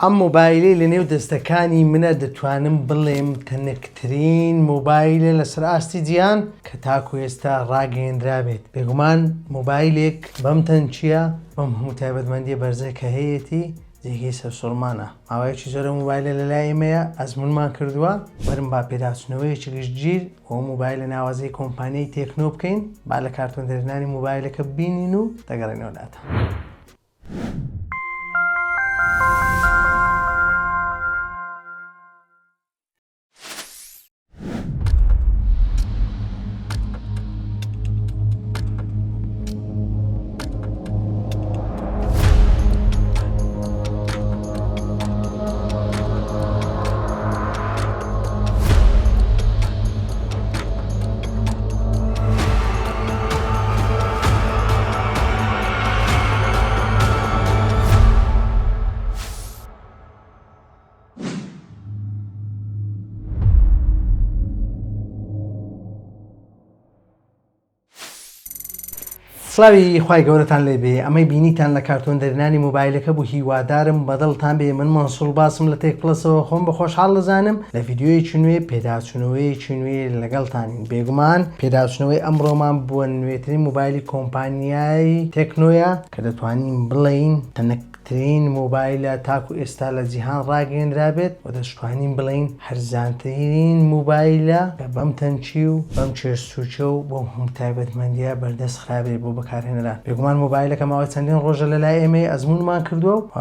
ئەم مۆبایلەی لە نێو دەستەکانی منە دەتوانم بڵێم تەنەکترین مۆبایلە لەسەر ئاستی جیهان کە تاکو ئێستا ڕاگەیەندرا بێت. بێگومان مۆبایلێک بەم تەنچیە بەم هەموو تایبەتمەندیە بەرزە کە هەیەی جێگەی سەرسوڕمانە. ماوەیەکی زۆرە مۆبایلە لەلای ئێمەیە ئەزمونمان کردووە بەرم با پێداچوونەوەیەکی گشتگیر بۆ مۆبایلە ناوازەی کۆمپانیای تێکنۆ بکەین، با لە کارتۆن دەرهێنانی مۆبایلەکە ببینین و دەگەڕێنەوە لاتە. سڵاوی خوای گەورەتان لێبێ. ئەمەی بینیتان لە کارتۆن دەرهێنانی مۆبایلەکە بوو. هیوادارم بەدڵتان بێ. من مەنسوور باسم لە تێک پلسەوە خۆم بە خۆشحاڵ دەزانم لە ڤیدیۆیەکی نوێ پێداچوونەوەیەکی نوێ لەگەڵتانین. بێگومان پێداچوونەوەی ئەمڕۆمان بووە نوێترین مۆبایلی کۆمپانیای تێکنۆیە کە دەتوانین بڵێین ترین مۆبایلە تاکو ئێستا لە جیهان ڕاگەیەندرا بێت و دەتوانین بڵێین هەرزانترین مۆبایلە کە بەم تەنچی و بەم چێژسوچە و بۆ هەموو تایبەتمەندیە بەردەست خرابێ بۆ بەکارهێنەران. بێگومان مۆبایلەکە ماوەی چەندین ڕۆژە لەلای ئێمەی ئەزمونمان کردووە و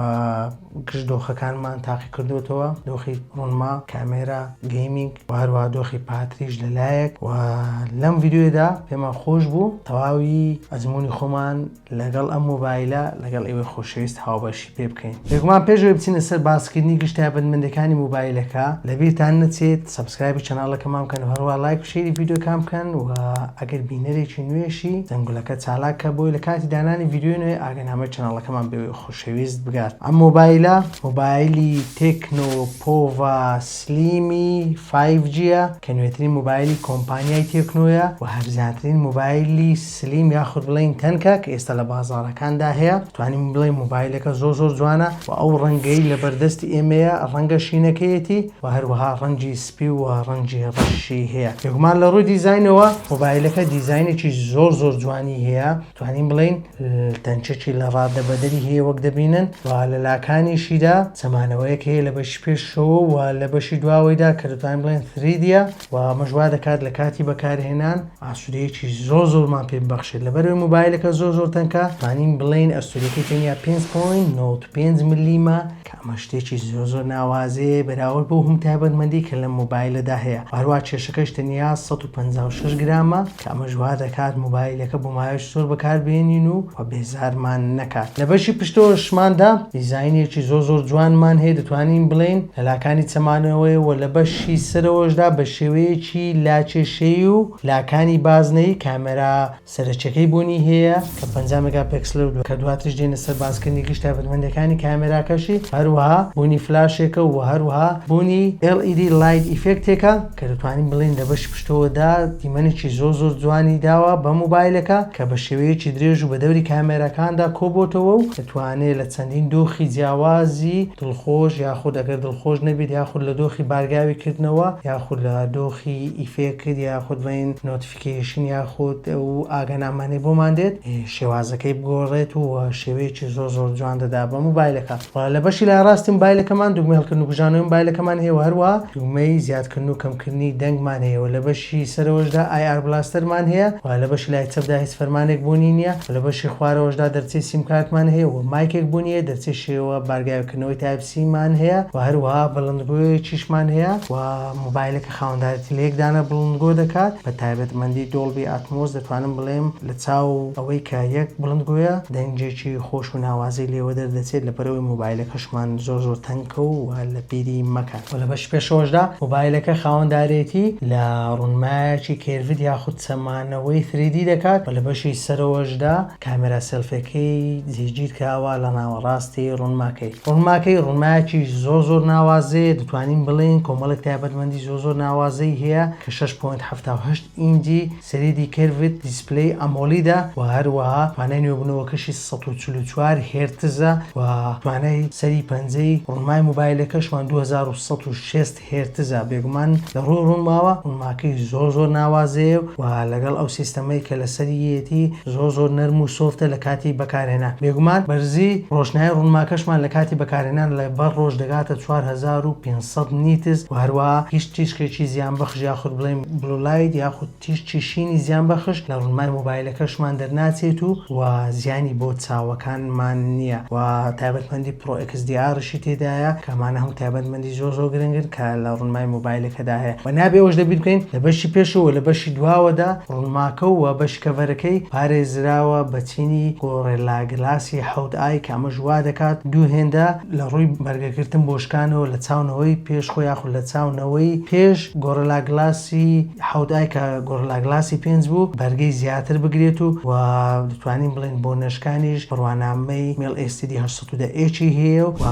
گشت دۆخەکانمان تاقی کردوێتەوە، دۆخی ڕۆنما، کامێرا، گەیمینگ و هەروەها دۆخی پاتریش لەلایەک و لەم ڤیدیۆدا پێمان خۆش بوو تەواوی ئەزموونی خۆمان لەگەڵ ئەم مۆبایلە لەگەڵ ئێوەی خۆشەویست هاوبەشی پێ بکەین. بێگومان پێشەوەی بچینە سەر باسکردنی گشت تایبەتمەندەکانی مۆبایلەکە لەبیرتان نەچێت سەبسکرایبی چەناڵەکەمان بکەن و هەروەها لایک و شێری ڤیدیۆکان بکەن و ئەگەر بینەرێکی نوێشی زەنگولەکە چالاکە بۆی لە کاتی دانانی ڤیدیۆ نوێ ئاگەنامەی چەناڵەکەمان بێ خۆشەویست بگات. ئەم مۆبایلی تێکنۆ پۆڤا سلیمی 5Gە کە نوێترین مۆبایلی کۆمپانیای تێکنۆیە و هەرزانترین مۆبایلی سلیم یاخود بڵێن تەنکە کە ئێستا لە بازاڕەکاندا هەیە. توانین بڵێن مۆبایلەکە زۆر جوانە و ئەو ڕەنگەی لە بەردەستی ئێمەیە ڕەنگە شینەکەیەتی و هەروەها ڕەنگی سپی و ڕەنگی ڕەشی هەیە. بێگومان لە ڕووی دیزاینەوە مۆبایلەکە دیزاینێکی زۆر جوانی هەیە. توانین بڵێن تەنچێکی لە ڕادەبەدەری هەیە وەک دەبینن و لە لاکانیشیدا چەمانەوەیەک هەیە لە بەشی پێشەوە و لە بەشی دواوەیدا کە دەتوانین بڵێن 3Dە و مەژوا دەکات لە کاتی بەکارهێنان ئاسوودەیەکی زۆرمان پێ ببەخشێت. لەبەرەوەی مۆبایلەکە زۆر تەنکە توانین بڵێن ئەستوورەکەی تەنیا 5.95 ملیمە کە ئەمە شتێکی زۆر ناوازەیە بەراورد بۆ هەموو تایبەتمەندی کە لە مۆبایلەدا هەیە. هەروەها کێشەکەش تەنیا 156 گرامە کە ئەمە ژوا دەکات مۆبایلەکە بۆ ماوەیەکی زۆر بەکاربهێنین و بێزارمان نەکات. لە بەشی پشتۆشماندا دیزاینێکی زۆر جوانمان هەیە. دەتوانین بڵێن لە لاکانی چەمانەوەی و لە بەشی سەرەوەشدا بە شێوەیەکی لاکێشەیی و لاکانی بازنەی کامێرا سەرچەکەی بوونی هەیە کە 50 مگاپیکسل کە دواترش دێنە سەر باسکردنی گشت تایبەتمەندەکانی کامێراکەشی، هەروەها بوونی فلاشێکە و هەروەها بوونی LED لایت ئیفێکتێکە کە دەتوانین بڵێن لە بەشی پشتەوەدا دیمەنێکی زۆر جوانی داوە بە مۆبایلەکە کە بە شێوەیەکی درێژ و بە دەوری کامێراکاندا کۆبۆتەوە و دەتوانێت لە چەندین دۆخی جیاوازی دڵخۆش یاخود ئەگەر دڵخۆش نەبێت یاخود لە دۆخی بارگاوی کردنەوە یاخود لە دۆخی ئیفێکت یاخود بڵێن نۆتیفیکیشن یاخود و ئاگەنامانەی بۆمان دێت شێوازەکەی بگۆڕێت و شێوەیەکی زۆر جوان دەدا بە مۆبایلەکە. لە بەشی لای ڕاستی مۆبایلەکەمان دوگمەی هەڵکردن و بژانەوەی مۆبایلەکەمان هەیە و هەروەها دوگمەی زیادکردن و کەمکردنی دەنگمان هەیە و لە بەشی سەرەوەشدا IR بلاستەرمان هەیە و لە بەشی لای چەپدا هیچ فەرمانێک بوونی نییە و لە بەشی خوارەوەشدا دەرچەی سیمکارتمان هەیە و مایکێک بوونیە دەرچەی شێوە بارگاوکردنەوەی تایپسیمان هەیە و هەروەها بڵندگۆیەکیشمان هەیە و مۆبایلەکە خاوەندایەتی لە یەکدانە بڵندگۆ دەکات بە تایبەتمەندی دۆڵبی ئاتمۆس. دەتوانم بڵێم لە چاو ئەوەی کە یەک بڵندگۆیە دەنگێکی خۆش و ناوازەی لێوە دەردەچێت لەبەرەوەی مۆبایلەکەشمان زۆر تەنکە و لە پیری مەکات. و لە بەش پێشەوەشدا مۆبایلەکە خاوەندارێتی لە ڕوونمایەکی کێرڤید یاخود چەمانەوەی 3D دەکات و لە بەشی سەرەوەشدا کامێرا سەلفەکەی جێگیر کراوە لە ناوەڕاستی ڕوونماکە ڕوونماکەی ڕوونمایەکی زۆر ناوازەیە دەتوانین بڵێن کۆمەڵێک تایبەتمەندی زۆر ناوازەی هەیە کە 6.78 ئینجی سەریدی کەرڤت دیسپلەی ئەمۆلیدا و هەروەها توانای نوێبوونەوەکەشی 144 هێرتزە و توانای سەری پەنجەی ڕوونمای مۆبایلەکەشمان 2160 هێرتزە. بێگومان لە ڕووی ڕوونماوە ڕوونماکەی زۆر ناوازەیە و لەگەڵ ئەو سیستەمەی کە لە سەریەتی زۆر نەرم و سۆفتە لە کاتی بەکارهێنا. بێگومان بەرزی ڕۆشنایی ڕوونماکەشمان لە کاتی بەکارهێنان لە بەر ڕۆژ دەگاتە 4500 نیتز و هەروەها هیچ تیشکێکی زیانبەخش یاخود بڵێن بلولاید یاخود تیشکی شینی زیانبەخش لە ڕوونمای مۆبایلەکەشمان دەرناچێت و زیانی بۆ چاوەکانمان نییە و تایبەتمەندی پرۆ XDR-شی تێدایە کەمانە هەموو تایبەتمەندی زۆر گرنگن کە لە ڕوونمای مۆبایلەکەدا هەیە و نابێ ئەوش دەبیر بکەین لە بەشی پێشەوە لە بەشی دواوەدا ڕوونماکە و بەش کەڤەرەکەی پارێزراوە بە چینی گۆڕێلا گلاسی 7i کە ئەمە ژوا دەکات دوو هێندە لە ڕووی بەرگەگرتن بۆشکانەوە لە چاونەوەی پێش خۆ یاخود لە چاونەوەی پێش گۆڕێلا گلاسی 7i کە گۆڕێلا گلاسی 5 بوو بەرگەی زیاتر بگرێت و دەتوانین بڵێن بۆ نەشکانیش بڕوانامەی میل STD 810H هەیە و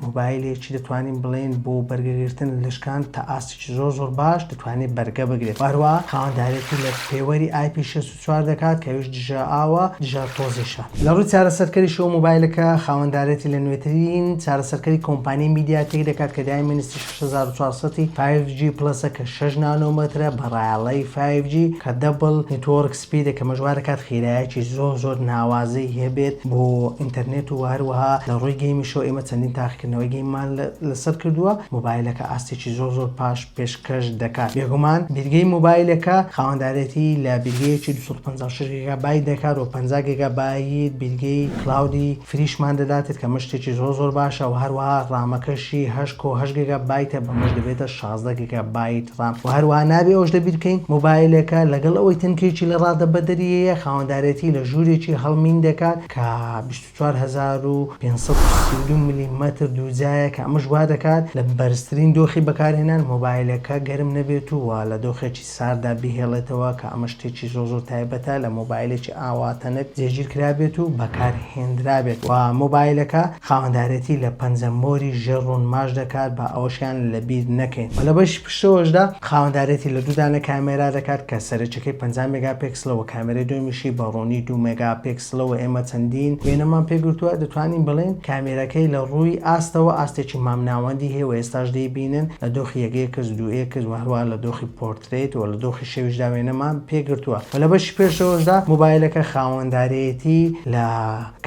مۆبایلێکی دەتوانین بڵێن بۆ بەرگەگرتن لەشکان تا ئاستێکی زۆر باش دەتوانێت بەرگە بگرێت. هەروە خاوەندارێتی لە پێوەری IP64 دەکات کە ئەوش دژە ئاوە دژە تۆزیشە. لە ڕووی چارەسەرکەری شەو مۆبایلەکە خاوەندارێتی لە نوێترین چارەسەرکەری کۆمپانیای میدیاتێک دەکات کە دایمەنستی 6400 5G پلسە کە 6 نانۆمەترە بەڕایەڵەی 5G کە دەبڵ نێتوۆرک سپیدە کە مەژوار دەکات خێرایەکی زۆر ناوازەی هەبێت بۆ ئینتەرنێت و هەروەها لە ڕووی گەیمیشەوە ئێمە چەندین تاقیکردنەوەی گەیممان لەسەر کردووە مۆبایلەکە ئاستێکی زۆر پاش پێشکەش دەکات. بێگومان بیرگەی مۆبایلەکە خاوەندارێتی لە بیرگەیەکی 256 گیگابایت دەکات و 50 گیگابایت بیرگەی کلاودی فریشمان دەداتێت کە مشتێکی زۆر باشە و هەروەها ڕامەکەشی 8 گیگابایتە بەمەش دەبێتە 16 گیگابایت ڕام و هەروەها نابێ ئەوش دەبیر بکەین مۆبایلەکە لەگەڵ ئەوەی تنکێکی لە ڕادەبەدەریەیە خاوەندارێتی لە ژوورێکی هەڵمین دەکات کە 24532 میلیمەتر دووجایە کە ئەمەش وا دەکات لە بەرزترین دۆخی بەکارهێنان مۆبایلەکە گەرم نەبێت و لە دۆخێکی ساردا بهێڵێتەوە کە ئەمە شتێکی زۆر تایبەتە لە مۆبایلێکی ئاواتەنەت جێگیر کرابێت و بەکارهێنرابێت و مۆبایلەکە خاوەندارێتی لە پەنجەمۆری ژێر ڕوونماش دەکات بە ئەوەشیان لەبیر نەکەین و لە بەشی پشتەوەشدا خاوەندارێتی لە دوودانە کامێرا دەکات کە سەرچەکەی 50 مێگاپیکسلەوە کامێرەی دومیشی بە ڕوونی 2 مێگاپیکسلەوە ئێمە چەندین وێنەمان پێگرتووە دەتوانین بڵێن کامێرەکەی لە ڕووی ئاستەوە ئاستێکی مامناوەندی هەیە و ئێستاش دەیبینن لە دۆخی 1:2 و هەروە لە دۆخی پۆرترێت و لە دۆخی شەویشدا وێنەمان پێگرتووە و لە بەشی پێشەوەشدا مۆبایلەکە خاوەندارێتی لە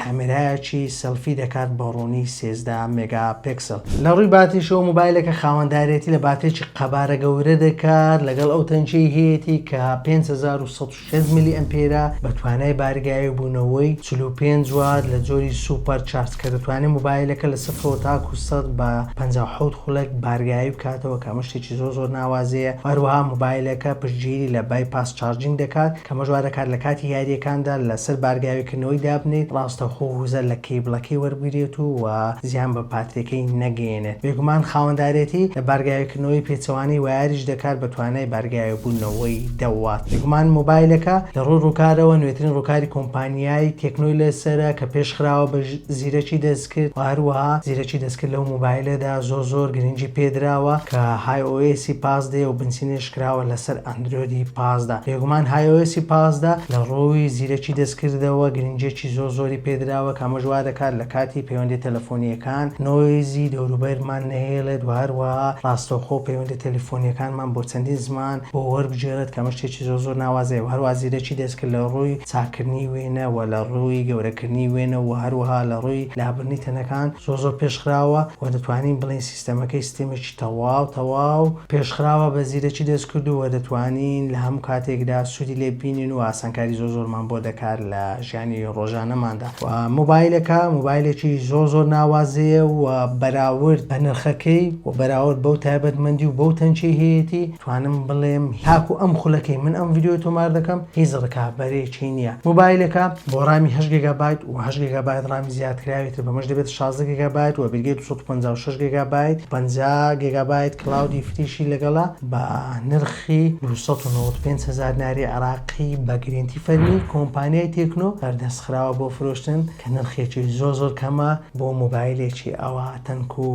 کامێرایەکی سەلفی دەکات بە ڕوونی 13 مێگاپیکسل. لە ڕووی باتریشەوە مۆبایلەکە خاوەندارێتی لە باترێکی قەبارە گەورە دەکات لەگەڵ ئەو تەنچەی هەیەی کە 5160 میلی ئەمپێرە بە توانای بارگایی بوونەوەی 45 وات لە جۆری سوپەر چارج کە دەتوانێت مۆبایلەکە لە 0 تا 100 بە 57 خولەک بارگایی بکاتەوە کە ئەمە شتێکی زۆر ناوازەیە. هەروەها مۆبایلەکە پشتگیری لە بایپاس چارجینگ دەکات کە مەژوار دەکات لە کاتی یاریەکاندا لەسەر بارگاویکردنەوەی دابنێت ڕاستەخۆ وزە لە کیبڵەکەی وەربگرێت و زیان بە پاتریەکەی نەگەێنێت. بێگومان خاوەندارێتی لە بارگاویکردنەوەی پێچەوانی وایریش دەکات بە توانای بارگاویبوونەوەی 10 وات. بێگومان مۆبایلەکە لە ڕووکارەوە نوێترین ڕووکاری کۆمپانیای تێکنۆی لەسەرە کە پێشخراوە بە زیرەکی دەستکرد و هەروەها زیرەکی دەستکرد لەو مۆبایلەدا زۆر گرنگی پێدراوە کە iOS 15 و بنچینێشکراوە لەسەر ئەندرۆیدی 15. بێگومان iOS 15 لە ڕۆوی زیرەکی دەستکردەوە گرنگێکی زۆری پێدراوە کە مەژوا دەکات لە کاتی پەیوەندی تەلەفۆنیەکان نۆیزی دەوروبەرمان نەهێڵێت و هەروەها ڕاستەوخۆ پەیوەندی تەلەفۆنیەکانمان بۆ چەندین زمان بۆ وەربگێڕێت کە شتێکی زۆر ناوازەیە و هەروەها زیرەکی دەستکرد لە ڕووی چاکردنی وێنە و لە ڕووی گەورەکردنی وێنە و هەروەها لە ڕووی لابردنی تەنەکان زۆر پێشخراوە و دەتوانین بڵێن سیستەمەکەی سیستێمێکی تەواو پێشخراوە بە زیرەکی دەستکرد و دەتوانین لە هەموو کاتێکدا سوودی لێ بینین و ئاسانکاری زۆرمان بۆ دەکات لە ژیانی ڕۆژانەماندا و مۆبایلێکی زۆر ناوازەیە و بەراورد بە نرخەکەی و بەراورد بەو تایبەتمەندی و بەو تەنچەی هەیەی توانم بڵێم تاکو ئەم خولەکەی من ئەم ڤیدیۆ تۆمار دەکەم هیچ ڕکابەرێکی نییە. مۆبایلەکە بۆ ڕامی 8 گیگابایت و 8 گیگابایت ڕامی زیادکراوێتتر بەمەش دەبێت 16 گیگابایت و بەرگەی 256 گیگابایت 50 گیگابایت کلاودی فریشی لەگەڵا بە نرخی 295,000 ناری عراقی بە گرنتی فەرمی کۆمپانیای تێکنۆ بەردەستخراوە بۆ فرۆشتن کە نرخێکی زۆر کەمە بۆ مۆبایلێکی ئەوە تەنک و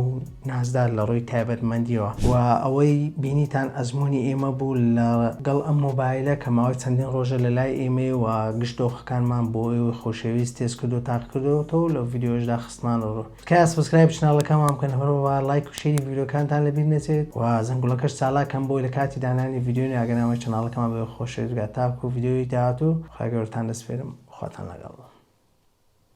نازدار لە ڕووی تایبەتمەندیەوە و ئەوەی بینیتان ئەزمموی ئێمە بوو لەگەڵ ئەم مۆبایلە کە ماوەی چەندین ڕۆژە لە لای ئێمە و گشتۆخەکانمان بۆ ئێوەی خۆشەویست تێز کردو تاقکردەوەەوە لە ڤیددیۆشدا خستمانەوە کە سبسکرایب چناڵەکەمان بکەن هەرەوە لایک و شێری ڤیددیۆکانتان لەبیر نەچێت و زەنگوڵەکەش چالاکەم بۆی لە کاتی دانانی ڤیددیۆنی ئاگەناوە چناڵەکەمان بە خۆشەویستگات تاکو و ڤیددیۆی داهاتوو خوا گەورەتان دەسپێرم خواتان لەگەڵ